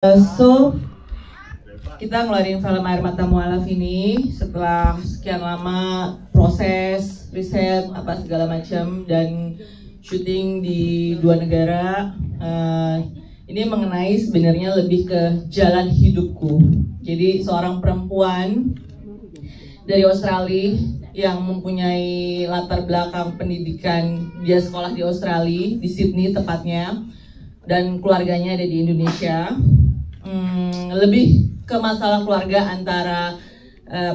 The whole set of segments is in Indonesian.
So kita ngeluarin film Air Mata Mualaf ini setelah sekian lama proses, riset, apa segala macam dan syuting di dua negara. Ini mengenai sebenarnya lebih ke jalan hidupku. Jadi seorang perempuan dari Australia yang mempunyai latar belakang pendidikan, dia sekolah di Australia, di Sydney tepatnya, dan keluarganya ada di Indonesia. Lebih ke masalah keluarga antara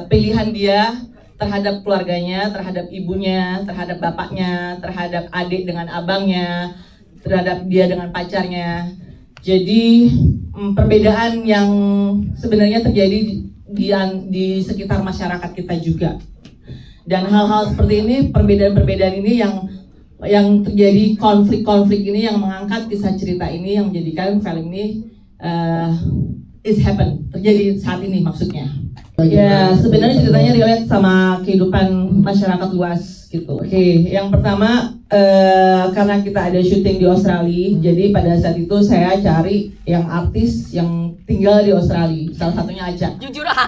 pilihan dia terhadap keluarganya, terhadap ibunya, terhadap bapaknya, terhadap adik dengan abangnya, terhadap dia dengan pacarnya. Jadi perbedaan yang sebenarnya terjadi di sekitar masyarakat kita juga. Dan hal-hal seperti ini, perbedaan-perbedaan ini yang terjadi, konflik-konflik ini yang mengangkat kisah cerita ini, yang menjadikan film ini is happen, terjadi saat ini maksudnya. Ya sebenarnya ceritanya relate sama kehidupan masyarakat luas gitu. Oke, yang pertama karena kita ada syuting di Australia, jadi pada saat itu saya cari yang artis yang tinggal di Australia, salah satunya Aca. Jujur ah.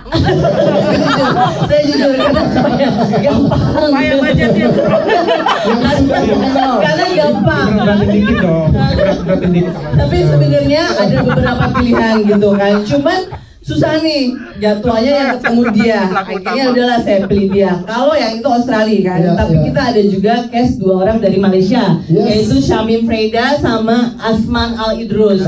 Saya jujur karena supaya gampang. Supaya budgetnya Karena gampang. Tapi sebenarnya ada beberapa pilihan gitu kan. Cuman susah nih, jadwalnya yang ketemu dia. Akhirnya udahlah saya pilih dia. Kalau yang itu Australia kan, tapi kita ada juga cast dua orang dari Malaysia, yaitu Syamim Freda sama Asman Al Idrus.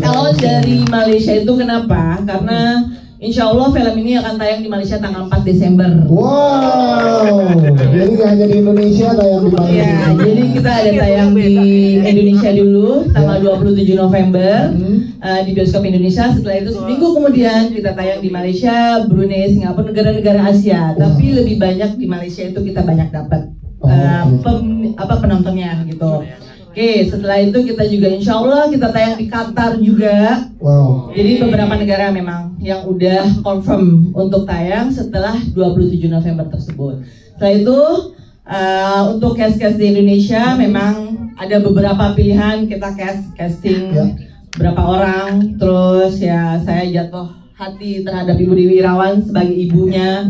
Kalau dari Malaysia itu kenapa? Karena insya Allah film ini akan tayang di Malaysia tanggal 4 Desember. Wow, jadi nggak hanya di Indonesia tayang di Malaysia. Ya, jadi kita ada tayang di Indonesia dulu tanggal 27 November di bioskop Indonesia. Setelah itu seminggu kemudian kita tayang di Malaysia, Brunei, Singapura, negara-negara Asia. Tapi lebih banyak di Malaysia itu kita banyak dapat penontonnya gitu. Oke, setelah itu kita juga insya Allah kita tayang di Qatar juga. Wow. Jadi beberapa negara memang yang udah confirm untuk tayang setelah 27 November tersebut. Setelah itu untuk cast-cast di Indonesia memang ada beberapa pilihan, kita casting berapa orang. Terus ya saya jatuh hati terhadap Ibu Dewi Irawan sebagai ibunya.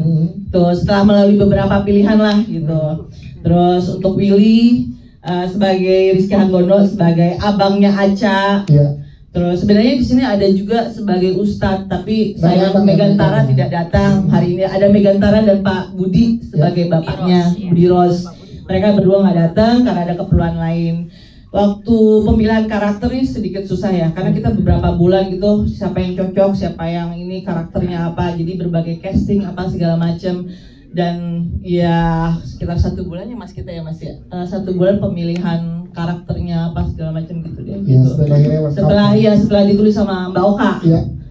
Terus setelah melalui beberapa pilihan lah gitu. Terus untuk Willy sebagai Rizky Hanggono sebagai abangnya Aca. Terus sebenarnya di sini ada juga sebagai Ustadz, tapi saya Megantara tidak datang hari ini. Ada Megantara dan Pak Budi sebagai bapaknya, Budi Ros. Mereka berdua nggak datang karena ada keperluan lain. Waktu pemilihan karakter ini sedikit susah ya, karena kita beberapa bulan gitu siapa yang cocok, siapa yang ini karakternya apa. Jadi berbagai casting apa segala macam. Dan ya sekitar 1 bulan ya mas kita ya mas ya, 1 bulan pemilihan karakternya apa segala macam gitu deh gitu. Setelah ditulis sama Mbak Oka,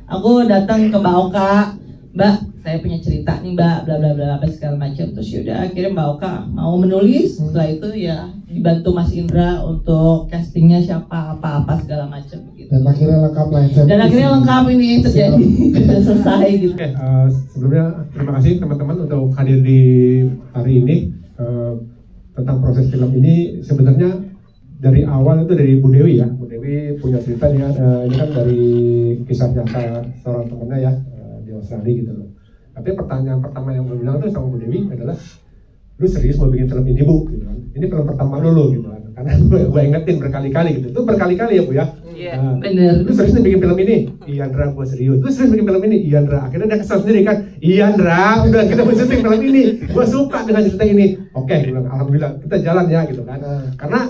aku datang ke Mbak Oka, Mbak saya punya cerita nih Mbak bla bla bla apa segala macam. Terus yaudah akhirnya Mbak Oka mau menulis. Setelah itu ya dibantu Mas Indra untuk castingnya siapa apa segala macam gitu. Dan akhirnya lengkap lah. Dan akhirnya lengkap ini terjadi sudah selesai gitu. Sebelumnya terima kasih teman-teman untuk hadir di hari ini. Tentang proses film ini sebenarnya dari awal itu dari Bu Dewi ya. Bu Dewi punya cerita dia ini kan dari kisah nyata seorang temannya ya di Australia gitu loh. Tapi pertanyaan pertama yang gue bilang itu sama Bu Dewi adalah, lu serius mau bikin film ini Bu? Gitu kan. Ini film pertama dulu gitu kan. Karena gue ingetin berkali-kali gitu. Itu berkali-kali ya Bu ya. Bener. Lu serius bikin film ini? Iya Ndra, gue serius. Lu serius bikin film ini? Iya Ndra. Akhirnya dia kesal sendiri kan. Iya Ndra, udah kita mau syuting film ini. Gue suka dengan cerita ini. Oke, bilang alhamdulillah kita jalan ya gitu kan. Karena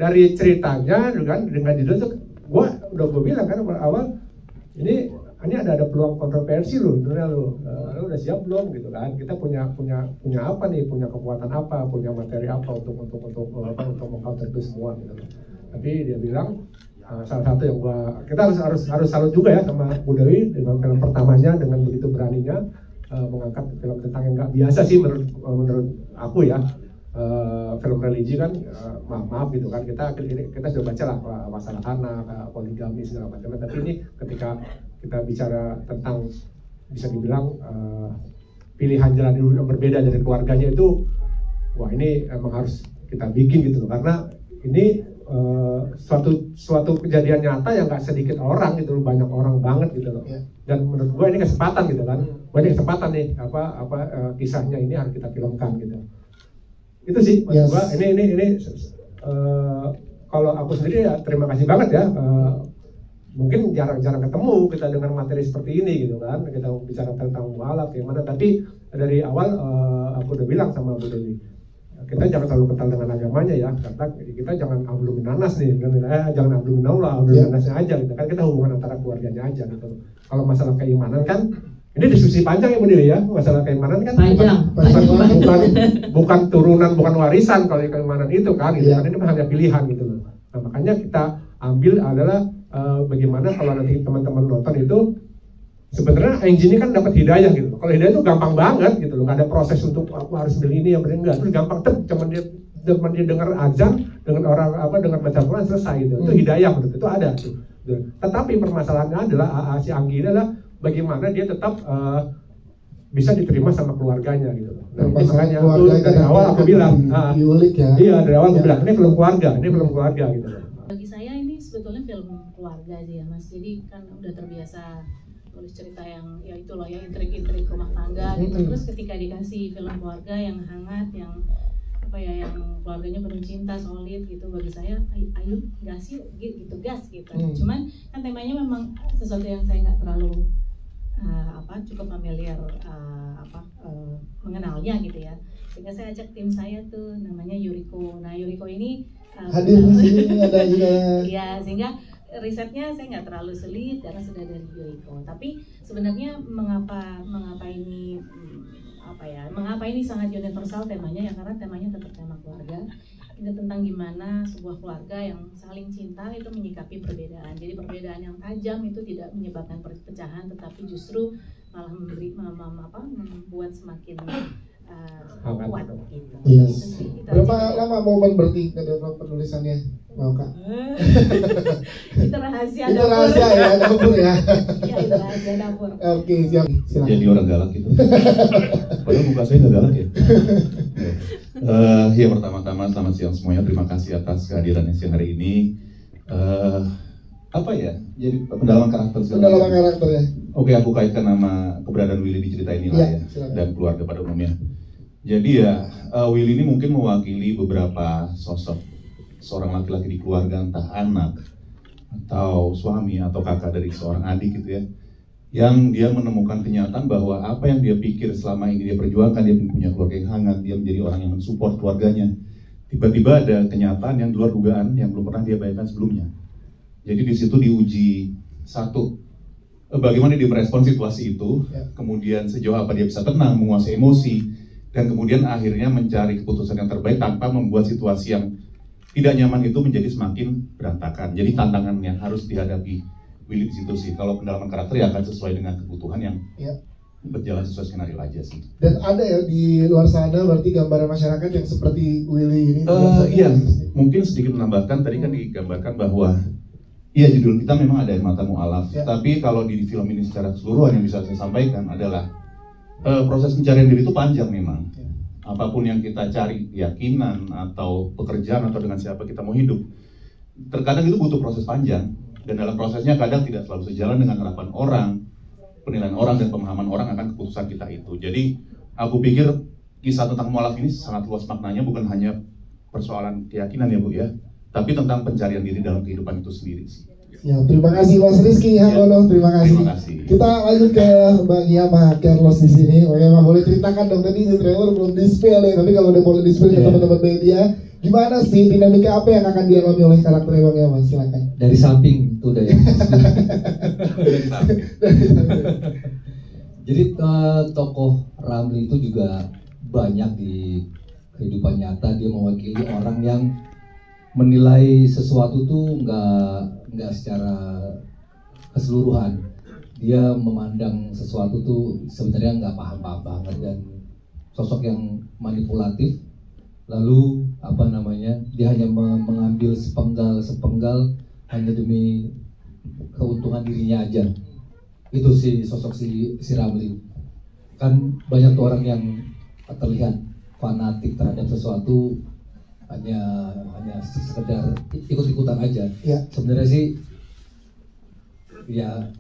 dari ceritanya kan dengan judul itu gue bilang kan awal ini ada peluang kontroversi loh, sebenarnya lo udah siap belum gitu kan? Kita punya apa nih? Punya kekuatan apa? Punya materi apa untuk mengcounter itu semua gitu. Tapi dia bilang salah satu yang kita harus salut juga ya sama Bu Dewi dengan film pertamanya dengan begitu beraninya mengangkat film tentang yang nggak biasa sih menurut aku ya. Film religi kan maaf gitu kan kita sudah baca lah masalah anak, poligami segala macam, tapi ini ketika kita bicara tentang bisa dibilang pilihan jalan hidup yang berbeda dari keluarganya itu, wah ini emang harus kita bikin gitu loh, karena ini suatu kejadian nyata yang nggak sedikit orang gitu, banyak orang banget gitu loh. Dan menurut gue ini kesempatan gitu kan, ini kesempatan nih kisahnya ini harus kita filmkan gitu. Itu sih maksud gue. Ini kalau aku sendiri ya terima kasih banget ya. Mungkin jarang-jarang ketemu kita dengan materi seperti ini gitu kan, kita bicara tentang mualaf gimana. Tapi dari awal aku udah bilang sama Bu Dewi, kita jangan terlalu kental dengan agamanya ya, karena kita jangan ablumin nanas nih, jangan ablumin Allah, ablumin nanasnya aja gitu kan, kita hubungan antara keluarganya aja gitu. Kalau masalah keimanan kan, ini diskusi panjang ya Bu Dewi ya, masalah keimanan kan bukan turunan, bukan warisan kalau keimanan itu kan, gitu kan, ini hanya pilihan gitu loh. Nah makanya kita ambil adalah bagaimana kalau nanti teman-teman nonton itu sebenarnya ini kan dapat hidayah gitu. Kalau hidayah itu gampang banget gitu loh, nggak ada proses untuk aku harus beli ini yang enggak, terus gampang cuman dia dengar azan dengan orang dengan baca Quran selesai gitu. Itu hidayah menurut itu ada tuh. Tetapi permasalahannya adalah si Anggi ini adalah bagaimana dia tetap bisa diterima sama keluarganya gitu. Nah, makanya dari awal aku bilang, iya dari awal aku bilang ini film keluarga gitu. Bagi saya ini sebetulnya film keluarga sih ya Mas. Jadi kan udah terbiasa tulis cerita yang ya itu loh ya, intrik-intrik rumah tangga gitu. Terus ketika dikasih film keluarga yang hangat, yang yang keluarganya penuh cinta, solid gitu, bagi saya ayo gas yuk gitu, gas gitu. Cuman kan temanya memang sesuatu yang saya nggak terlalu cukup familiar mengenalnya gitu ya. Sehingga saya ajak tim saya tuh namanya Yuriko. Nah Yuriko ini hadir di sini ada juga. Ya sehingga risetnya saya nggak terlalu sulit karena sudah dari Yuriko. Tapi sebenarnya mengapa ini mengapa ini sangat universal temanya ya, karena temanya tetap tema keluarga. Ini tentang gimana sebuah keluarga yang saling cinta itu menyikapi perbedaan. Jadi perbedaan yang tajam itu tidak menyebabkan perpecahan, tetapi justru malah membuat semakin kuat gitu. Yes. Berapa lama momen berarti dalam penulisannya, mau Kak? Itu rahasia itu dapur. Rahasia ya dapur ya. Iya itu rahasia dapur. Oke, siap. Silakan. Jadi orang galak gitu. Padahal muka saya nggak galak ya. Ya pertama-tama selamat siang semuanya. Terima kasih atas kehadirannya siang hari ini. Jadi pendalaman karakter. Pendalaman karakter ya. Oke, aku kaitkan nama keberadaan Willy di cerita ini lah ya, dan keluarga pada umumnya. Jadi ya, Willy ini mungkin mewakili beberapa sosok seorang laki-laki di keluarga, entah anak atau suami atau kakak dari seorang adik gitu ya, yang dia menemukan kenyataan bahwa apa yang dia pikir selama ini dia perjuangkan, dia punya keluarga yang hangat, dia menjadi orang yang mensupport keluarganya. Tiba-tiba ada kenyataan yang di luar dugaan yang belum pernah dia bayangkan sebelumnya. Jadi di situ diuji satu, bagaimana dia merespon situasi itu, kemudian sejauh apa dia bisa tenang, menguasai emosi, dan kemudian akhirnya mencari keputusan yang terbaik tanpa membuat situasi yang tidak nyaman itu menjadi semakin berantakan. Jadi tantangan yang harus dihadapi Willy di situ sih. Kalau pendalaman karakter ya akan sesuai dengan kebutuhan yang berjalan sesuai skenario aja sih. Dan ada ya di luar sana berarti gambaran masyarakat yang seperti Willy ini? Iya, mungkin sedikit menambahkan, tadi kan digambarkan bahwa iya judul kita memang ada Air Mata Mu'alaf, tapi kalau di film ini secara keseluruhan yang bisa saya sampaikan adalah proses pencarian diri itu panjang memang. Apapun yang kita cari, keyakinan atau pekerjaan atau dengan siapa kita mau hidup, terkadang itu butuh proses panjang, dan dalam prosesnya kadang tidak selalu sejalan dengan harapan orang, penilaian orang dan pemahaman orang akan keputusan kita itu. Jadi aku pikir kisah tentang mu'alaf ini sangat luas maknanya, bukan hanya persoalan keyakinan ya Bu ya, tapi tentang pencarian diri dalam kehidupan itu sendiri sih. Ya, terima kasih Mas Rizky Hangono, terima kasih. Kita lanjut ke Bang Yama Carlos di sini. Bang Yama boleh ceritakan dong, tadi di trailer belum di-spill ya, tapi kalau udah boleh di-spill ke teman-teman media, gimana sih dinamika apa yang akan dialami oleh karakter Bang Yama? Silakan. Dari samping itu udah ya. Jadi tokoh Ramli itu juga banyak di kehidupan nyata. Dia mewakili orang yang menilai sesuatu tuh nggak secara keseluruhan. Dia memandang sesuatu tuh sebenarnya nggak paham-paham banget, dan sosok yang manipulatif. Lalu dia hanya mengambil sepenggal hanya demi keuntungan dirinya aja. Itu sih sosok si Ramli. Kan banyak tuh orang yang terlihat fanatik terhadap sesuatu, hanya sekedar ikut-ikutan aja. Ya. Sebenarnya sih ya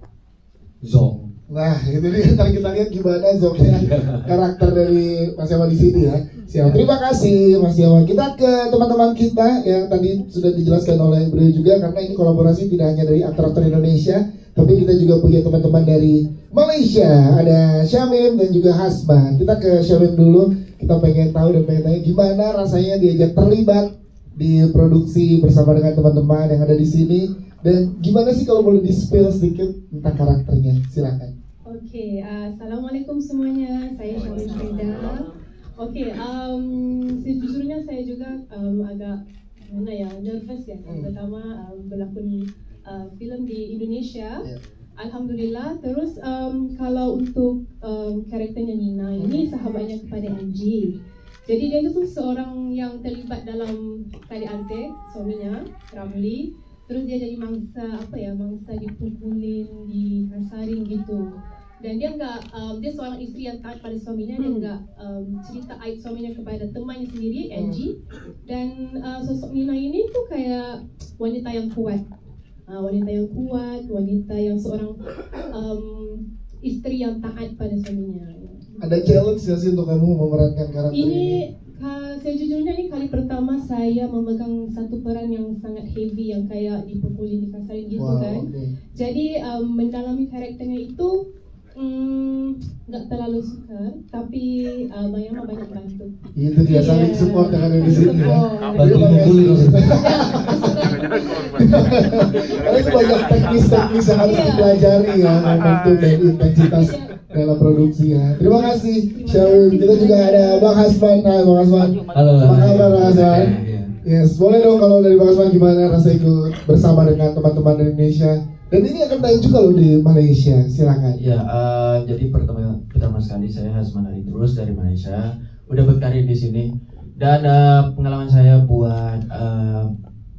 Zong. Nah, itu dia, ntar kita lihat gimana Zongnya karakter dari Mas Yawa di sini ya. Siap. Terima kasih Mas Yawa. Kita ke teman-teman kita yang tadi sudah dijelaskan oleh beliau juga, karena ini kolaborasi tidak hanya dari aktor-aktor Indonesia, tapi kita juga punya teman-teman dari Malaysia. Ada Syamim dan juga Hasba. Kita ke Syamim dulu. Kita pengen tahu dan pengen tanya gimana rasanya diajak terlibat di produksi bersama dengan teman-teman yang ada di sini. Dan gimana sih kalau boleh di-spill sedikit tentang karakternya? Silakan. Oke, assalamualaikum semuanya. Saya Syamim Freda. Oke, sejujurnya saya juga agak nervous ya. Pertama berlakon film di Indonesia. Alhamdulillah. Terus kalau untuk karakternya Nina ini sahabatnya kepada Angie. Jadi dia itu seorang yang terlibat dalam KDRT, suaminya Ramli. Terus dia jadi mangsa mangsa dipukulin, dikasarin gitu. Dan dia dia seorang istri yang taat pada suaminya. Dia enggak cerita aib suaminya kepada temannya sendiri, Angie. Dan sosok Nina ini tuh kayak wanita yang kuat. Wanita yang seorang istri yang taat pada suaminya. Ada challenge nggak sih untuk kamu memerankan karakter ini? Sejujurnya ini kali pertama saya memegang satu peran yang sangat heavy, yang kayak dipukulin, dikasarin gitu kan. Okay. Jadi mendalami karakternya itu nggak terlalu suka, tapi banyak bantu. Itu dia saling support dengan yang di sini ya. Bantu pukulin. Karena itu banyak teknis-teknis yang harus dipelajari ya, momentum dan intensitas dalam produksi ya. Terima kasih Syamim. Kita juga ada Bang Hasban. Hai Bang Hasban. Halo. Apa kabar Bang Hasban? Yes, boleh dong kalau dari Bang Hasban gimana rasa ikut bersama dengan teman-teman dari Indonesia? Dan ini akan tayang juga loh di Malaysia. Silakan. Ya, jadi pertama sekali saya Hasban Terus dari Malaysia. Udah berkarir di sini. Dan pengalaman saya buat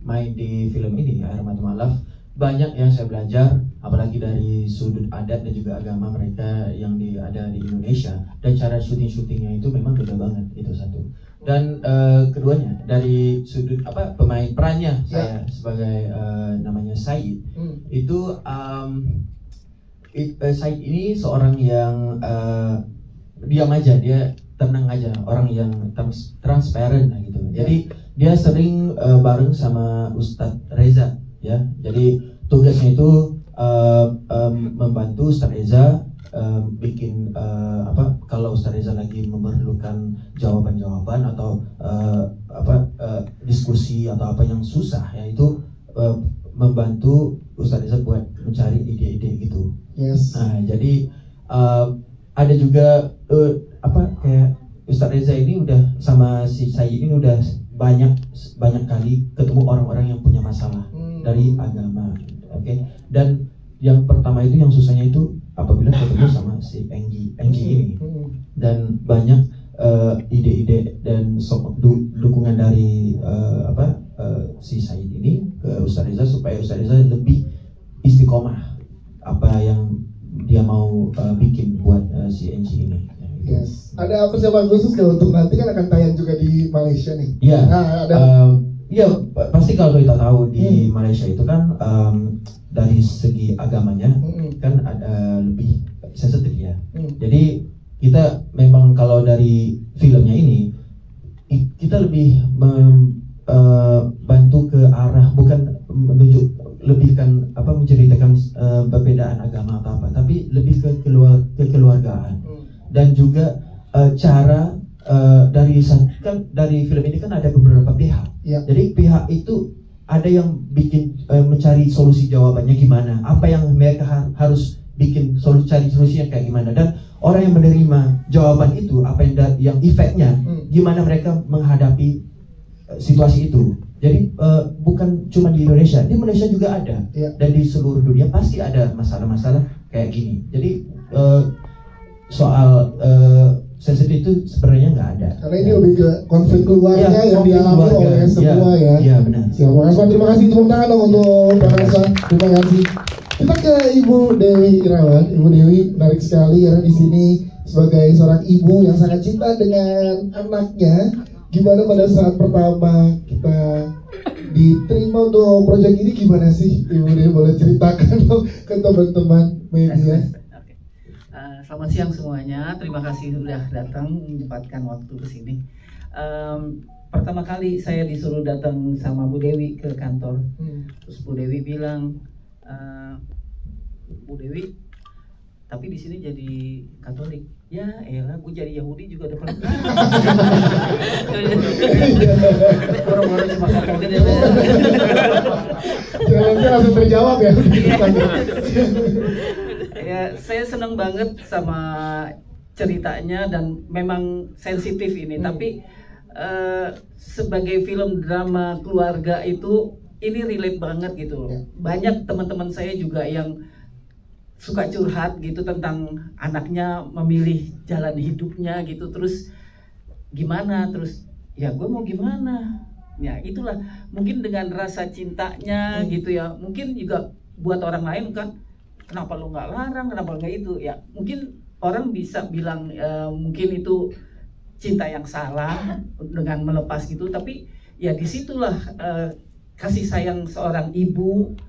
main di film ini Air Mata Mualaf, banyak yang saya belajar, apalagi dari sudut adat dan juga agama mereka yang ada di Indonesia, dan cara syuting-syutingnya itu memang beda banget, itu satu. Dan keduanya dari sudut pemain perannya saya sebagai namanya Said, itu Said ini seorang yang diam aja, dia tenang aja, orang yang transparent gitu. Jadi dia sering bareng sama Ustadz Reza. Ya, jadi tugasnya itu membantu Ustaz Reza bikin kalau Ustaz Reza lagi memerlukan jawaban-jawaban atau diskusi atau apa yang susah, ya itu membantu Ustaz Reza buat mencari ide-ide gitu. Yes. Nah, jadi ada juga kayak Ustaz Reza ini udah sama si Said ini udah banyak kali ketemu orang-orang yang punya masalah dari agama, oke? Dan yang pertama itu yang susahnya itu apabila ketemu sama si Anggi ini, dan banyak ide-ide dan dukungan dari si Said ini ke Ustaz Reza supaya Ustaz Reza lebih istiqomah apa yang dia mau bikin buat si Anggi ini. Yes. Ada persiapan khusus nggak untuk nanti, kan akan tayang juga di Malaysia nih? Iya. Ada. Iya, pasti kalau kita tahu di Malaysia itu kan dari segi agamanya kan ada lebih sensitif ya. Jadi kita memang kalau dari filmnya ini kita lebih bantu ke arah bukan menunjuk lebih kan menceritakan perbedaan agama atau apa, tapi lebih ke kekeluargaan. Dan juga cara dari film ini kan ada beberapa pihak. Jadi pihak itu ada yang bikin mencari solusi jawabannya gimana, apa yang mereka harus bikin cari solusinya kayak gimana, dan orang yang menerima jawaban itu apa yang efeknya gimana mereka menghadapi situasi itu. Jadi bukan cuma di Indonesia juga ada, dan di seluruh dunia pasti ada masalah-masalah kayak gini. Jadi soal sensitif itu sebenarnya nggak ada. Karena ini lebih ke konflik keluarga yang dialami oleh semua ya. Iya benar. Siap, Bang Hasban, terima kasih, tepuk tangan dong untuk Bang Hasban. Terima kasih. Kita ke Ibu Dewi Irawan. Ibu Dewi menarik sekali karena di sini sebagai seorang ibu yang sangat cinta dengan anaknya. gimana pada saat pertama kita diterima untuk proyek ini, gimana sih Ibu Dewi, boleh ceritakan dong ke teman-teman media? Selamat siang semuanya, terima kasih sudah datang menyempatkan waktu ke sini. Pertama kali saya disuruh datang sama Bu Dewi ke kantor, terus Bu Dewi bilang, Bu Dewi, tapi di sini jadi Katolik. Ya elah, gue jadi Yahudi juga udah pernah. Orang-orang cuma Katolik. Jalannya langsung terjawab ya. Ya, saya senang banget sama ceritanya dan memang sensitif ini. Tapi sebagai film drama keluarga itu ini relate banget gitu. Banyak teman-teman saya juga yang suka curhat gitu tentang anaknya memilih jalan hidupnya gitu, terus gimana, terus ya gue mau gimana, ya itulah mungkin dengan rasa cintanya gitu ya, mungkin juga buat orang lain kan, kenapa lu nggak larang, kenapa nggak itu ya, mungkin orang bisa bilang mungkin itu cinta yang salah dengan melepas gitu, tapi ya disitulah kasih sayang seorang ibu.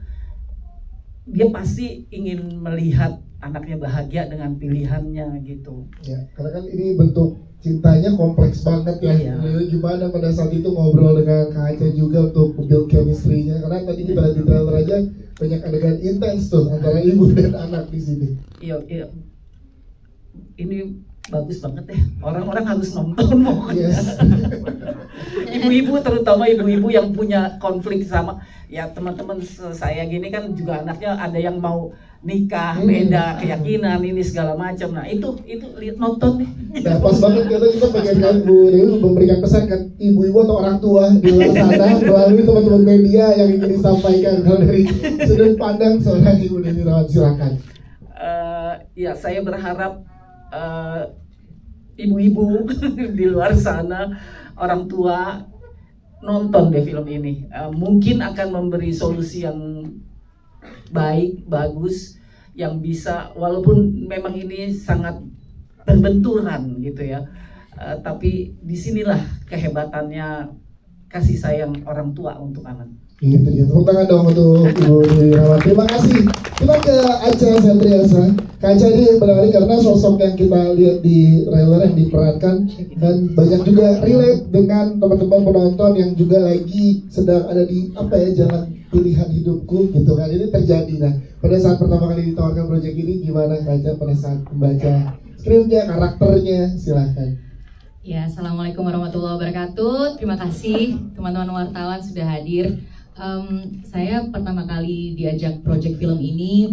Dia pasti ingin melihat anaknya bahagia dengan pilihannya gitu. Ya, karena kan ini bentuk cintanya kompleks banget ya. Iya. Gimana pada saat itu ngobrol dengan Kak Aca juga untuk build chemistry-nya, karena tadi kita lihat di trailer aja banyak adegan intens tuh antara ibu dan anak di sini. Iya. Ini bagus banget ya. Orang-orang harus nonton pokoknya. Yes. Ibu-ibu, terutama ibu-ibu yang punya konflik sama ya teman-teman saya gini kan juga anaknya ada yang mau nikah, beda keyakinan ini segala macam. Nah itu nonton deh. Nah pas banget kita pengen kan Bu Dewi memberikan pesan kan ibu-ibu atau orang tua di luar sana melalui teman-teman media yang ingin disampaikan kalau dari sudut pandang seorang Ibu Dewi Irawan, silakan. Ya saya berharap ibu-ibu di luar sana, orang tua, nonton deh film ini. Mungkin akan memberi solusi yang baik, bagus, yang bisa, walaupun memang ini sangat berbenturan gitu ya, tapi disinilah kehebatannya kasih sayang orang tua untuk anak. Gitu ya, tepuk tangan dong untuk Ibu Dewi Irawan. Terima kasih. Kita ke Aca Sandriasa. Kak Aca ini barangkali karena sosok yang kita lihat di trailer yang diperankan dan banyak juga relate dengan teman-teman penonton yang juga lagi sedang ada di jalan pilihan hidupku gitu kan. Ini terjadi. Nah, pada saat pertama kali ditawarkan proyek ini gimana Kak Aca pada saat membaca skripnya, karakternya, silakan. Ya, assalamualaikum warahmatullahi wabarakatuh. Terima kasih teman-teman wartawan sudah hadir. Saya pertama kali diajak proyek film ini,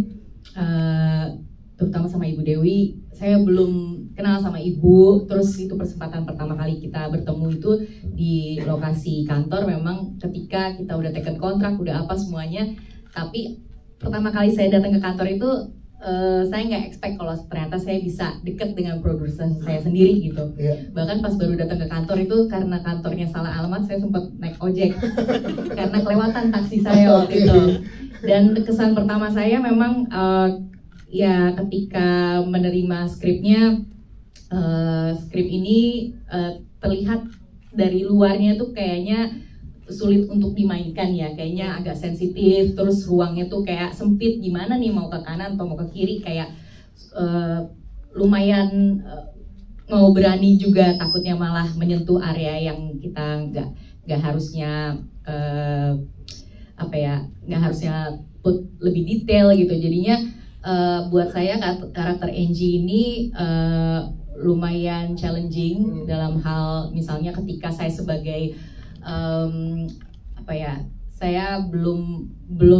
terutama sama Ibu Dewi. Saya belum kenal sama Ibu, terus itu kesempatan pertama kali kita bertemu itu di lokasi kantor. Memang ketika kita udah taken kontrak, udah apa semuanya, tapi pertama kali saya datang ke kantor itu saya nggak expect kalau ternyata saya bisa deket dengan produser saya sendiri gitu. Bahkan pas baru datang ke kantor itu karena kantornya salah alamat, saya sempat naik ojek karena kelewatan taksi saya waktu itu. Dan kesan pertama saya memang ya ketika menerima skripnya, skrip ini terlihat dari luarnya tuh kayaknya sulit untuk dimainkan ya, kayaknya agak sensitif, terus ruangnya tuh kayak sempit, gimana nih mau ke kanan atau mau ke kiri, kayak lumayan mau berani juga, takutnya malah menyentuh area yang kita nggak harusnya nggak harusnya put lebih detail gitu. Jadinya buat saya karakter Angie ini lumayan challenging dalam hal misalnya ketika saya sebagai saya belum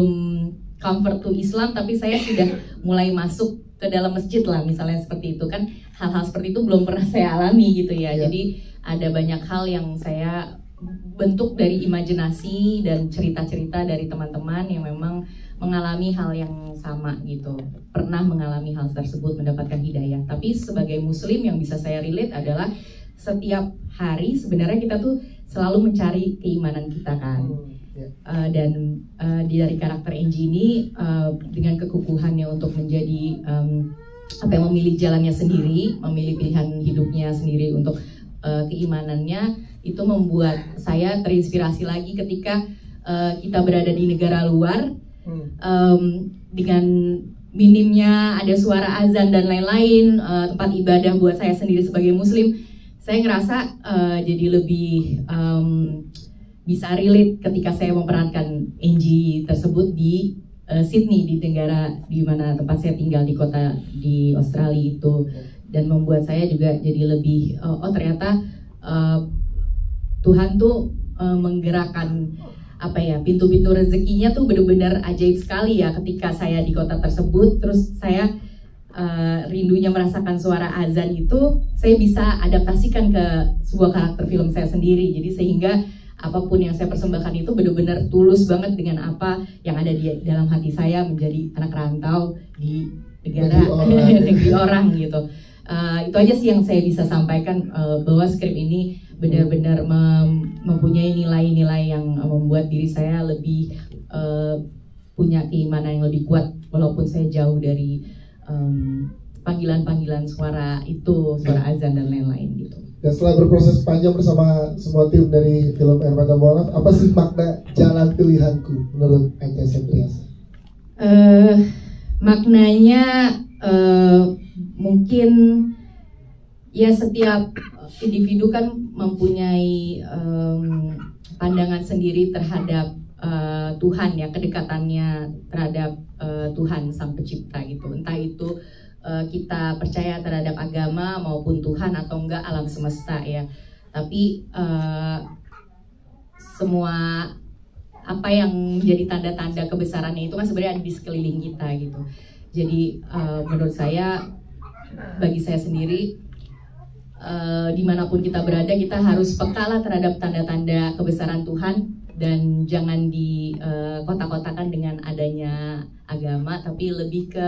convert to Islam, tapi saya sudah mulai masuk ke dalam masjid lah, misalnya seperti itu kan, hal-hal seperti itu belum pernah saya alami gitu ya. Jadi ada banyak hal yang saya bentuk dari imajinasi dan cerita-cerita dari teman-teman yang memang mengalami hal yang sama gitu, pernah mengalami hal tersebut, mendapatkan hidayah. Tapi sebagai muslim yang bisa saya relate adalah setiap hari sebenarnya kita tuh selalu mencari keimanan kita kan. Dan dari karakter Angie ini dengan kekukuhannya untuk menjadi memilih jalannya sendiri, memilih pilihan hidupnya sendiri untuk keimanannya itu membuat saya terinspirasi lagi ketika kita berada di negara luar dengan minimnya ada suara azan dan lain-lain, tempat ibadah buat saya sendiri sebagai muslim, saya ngerasa jadi lebih bisa relate ketika saya memerankan Angie tersebut di Sydney, di negara di mana tempat saya tinggal di kota di Australia itu, dan membuat saya juga jadi lebih ternyata Tuhan tuh menggerakkan apa ya, pintu-pintu rezekinya tuh benar-benar ajaib sekali ya ketika saya di kota tersebut. Terus saya rindunya merasakan suara azan itu saya bisa adaptasikan ke sebuah karakter film saya sendiri. Jadi sehingga apapun yang saya persembahkan itu benar-benar tulus banget dengan apa yang ada di dalam hati saya menjadi anak rantau di negara negeri orang gitu. Itu aja sih yang saya bisa sampaikan, bahwa skrip ini benar-benar mempunyai nilai-nilai yang membuat diri saya lebih punya keimanan yang lebih kuat walaupun saya jauh dari panggilan-panggilan suara itu, suara azan dan lain-lain gitu. Dan setelah berproses panjang bersama semua tim dari film Air Mata Mualaf, apa sih makna jalan pilihanku menurut Acha Septriasa? Maknanya mungkin ya setiap individu kan mempunyai pandangan sendiri terhadap Tuhan ya, kedekatannya terhadap Tuhan Sang Pencipta gitu. Entah itu kita percaya terhadap agama maupun Tuhan atau enggak alam semesta ya. Tapi semua apa yang menjadi tanda-tanda kebesarannya itu kan sebenarnya ada di sekeliling kita gitu. Jadi menurut saya, bagi saya sendiri, dimanapun kita berada kita harus peka terhadap tanda-tanda kebesaran Tuhan, dan jangan di kotak-kotakan dengan adanya agama, tapi lebih ke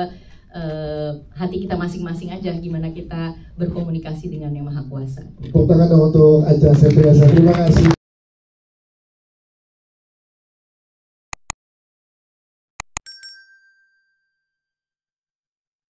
hati kita masing-masing aja, gimana kita berkomunikasi dengan Yang Maha Kuasa. Tepuk tangan dong untuk Acha Septriasa. Terima kasih.